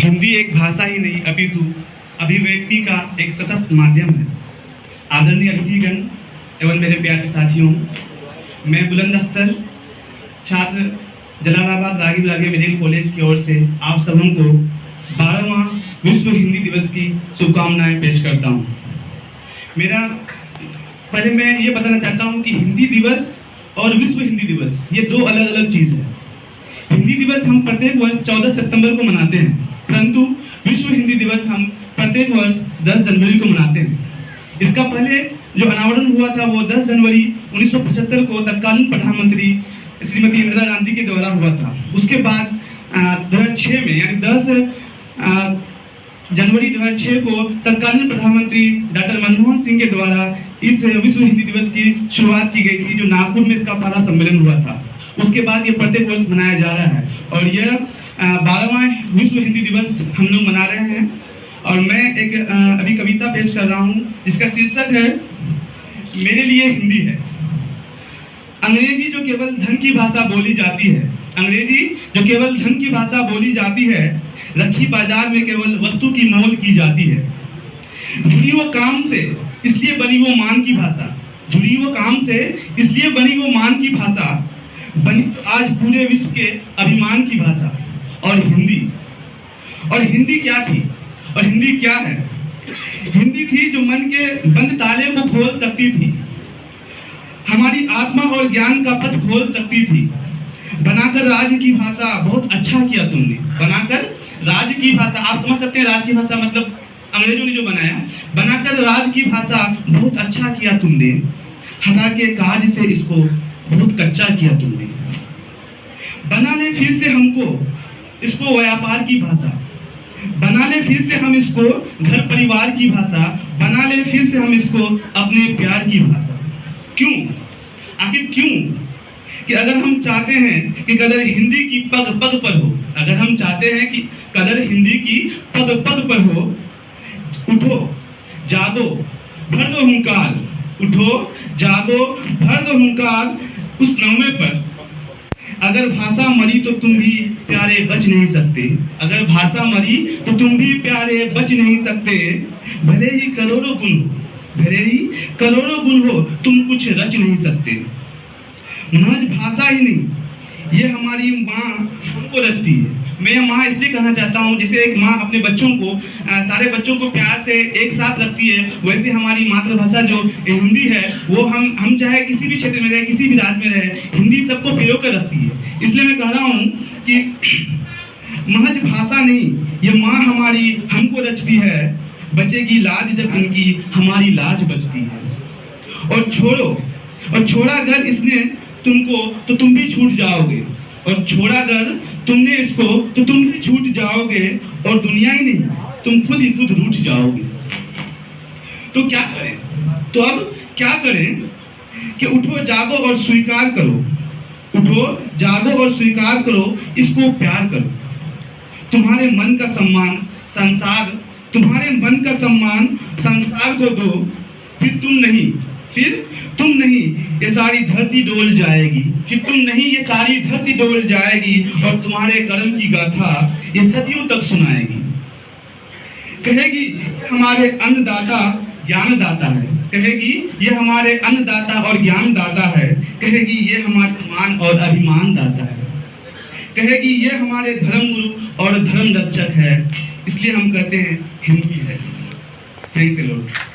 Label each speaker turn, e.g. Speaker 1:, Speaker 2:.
Speaker 1: हिंदी एक भाषा ही नहीं अपितु अभिव्यक्ति का एक सशक्त माध्यम है। आदरणीय अतिथिगण एवं मेरे प्यारे साथियों, मैं बुलंद अख्तर, छात्र जलालाबाद रागिब रागे मिडिल कॉलेज की ओर से आप सबों को 12वां विश्व हिंदी दिवस की शुभकामनाएं पेश करता हूं। पहले मैं ये बताना चाहता हूं कि हिंदी दिवस और विश्व हिंदी दिवस ये दो अलग अलग चीज़ है। हिंदी दिवस हम प्रत्येक वर्ष 14 सितंबर को मनाते हैं, परंतु विश्व हिंदी दिवस हम प्रत्येक वर्ष 10 जनवरी को मनाते हैं। इसका पहले जो अनावरण हुआ था वो 10 जनवरी 1975 को तत्कालीन प्रधानमंत्री श्रीमती इंदिरा गांधी के द्वारा हुआ था। उसके बाद 2006 में यानी 10 जनवरी 2006 को तत्कालीन प्रधानमंत्री डॉक्टर मनमोहन सिंह के द्वारा इस विश्व हिंदी दिवस की शुरुआत की गई थी, जो नागपुर में इसका पहला सम्मेलन हुआ था। उसके बाद ये प्रत्येक वर्ष मनाया जा रहा है और यह 12वां विश्व हिंदी दिवस हम लोग मना रहे हैं। और मैं एक अभी कविता पेश कर रहा हूँ जिसका शीर्षक है मेरे लिए हिंदी है। अंग्रेजी जो केवल धन की भाषा बोली जाती है, अंग्रेजी जो केवल धन की भाषा बोली जाती है, रखी बाजार में केवल वस्तु की मोल की जाती है। जुड़ी वो काम से इसलिए बनी वो मान की भाषा, जुड़ी वो काम से इसलिए बनी वो मान की भाषा, बनी आज पूरे विश्व के अभिमान की भाषा। और हिंदी क्या थी और हिंदी क्या है? हिंदी थी जो मन के बंद ताले को खोल सकती थी, हमारी आत्मा और ज्ञान का पथ खोल सकती थी। बनाकर राज्य की भाषा बहुत अच्छा किया तुमने, बनाकर राज्य की भाषा, आप समझ सकते हैं राज्य की भाषा मतलब अंग्रेजों ने जो बनाया। बनाकर राज्य की भाषा बहुत अच्छा किया तुमने, हटा के काज से इसको बहुत कच्चा किया तुमने। बना ले फिर से हमको इसको व्यापार की भाषा, बना ले फिर से हम इसको घर परिवार की भाषा, बना ले फिर से हम इसको अपने प्यार की भाषा। क्यों? आखिर क्यों? कि अगर हम चाहते हैं कि कदर हिंदी की पग पग पर हो, अगर हम चाहते हैं कि कदर हिंदी की पग पग पर हो, उठो जागो भर दो हुंकार, उठो जागो भर दो हुंकार उस नौवे पर। अगर भाषा मरी तो तुम भी प्यारे बच नहीं सकते, अगर भाषा मरी तो तुम भी प्यारे बच नहीं सकते। भले ही करोड़ों गुण हो, भले ही करोड़ों गुण हो, तुम कुछ रच नहीं सकते। महज भाषा ही नहीं, ये हमारी माँ हमको रचती है। मैं माँ इसलिए कहना चाहता हूँ, जैसे एक माँ अपने बच्चों को सारे बच्चों को प्यार से एक साथ रखती है, वैसे हमारी मातृभाषा जो हिंदी है वो हम चाहे किसी भी क्षेत्र में रहे, किसी भी राज्य में रहे, हिंदी सबको पिरो कर रखती है। इसलिए मैं कह रहा हूँ कि महज भाषा नहीं, ये माँ हमारी हमको रचती है। बचेगी लाज जब इनकी हमारी लाज बचती है। और छोड़ा घर इसने तुमको तो तुम भी छूट जाओगे, और छोड़ा अगर तुमने इसको तो तुम भी छूट जाओगे, और दुनिया ही नहीं तुम खुद ही खुद रूठ जाओगे। तो क्या करें? तो अब क्या करें कि उठो जागो और स्वीकार करो, उठो जागो और स्वीकार करो, इसको प्यार करो। तुम्हारे मन का सम्मान संसार, तुम्हारे मन का सम्मान संसार को दो, फिर तुम नहीं ये सारी धरती डोल जाएगी, फिर तुम नहीं ये सारी धरती डोल जाएगी, और तुम्हारे कर्म की गाथा ये सदियों तक सुनाएगी। कहेगी हमारे अन्नदाता ज्ञानदाता है, कहेगी ये हमारे अन्नदाता और ज्ञानदाता है, कहेगी ये हमारे मान और अभिमान दाता है, कहेगी ये हमारे धर्म गुरु और धर्म रक्षक है। इसलिए हम कहते हैं हिंदी है। Thanks a lot.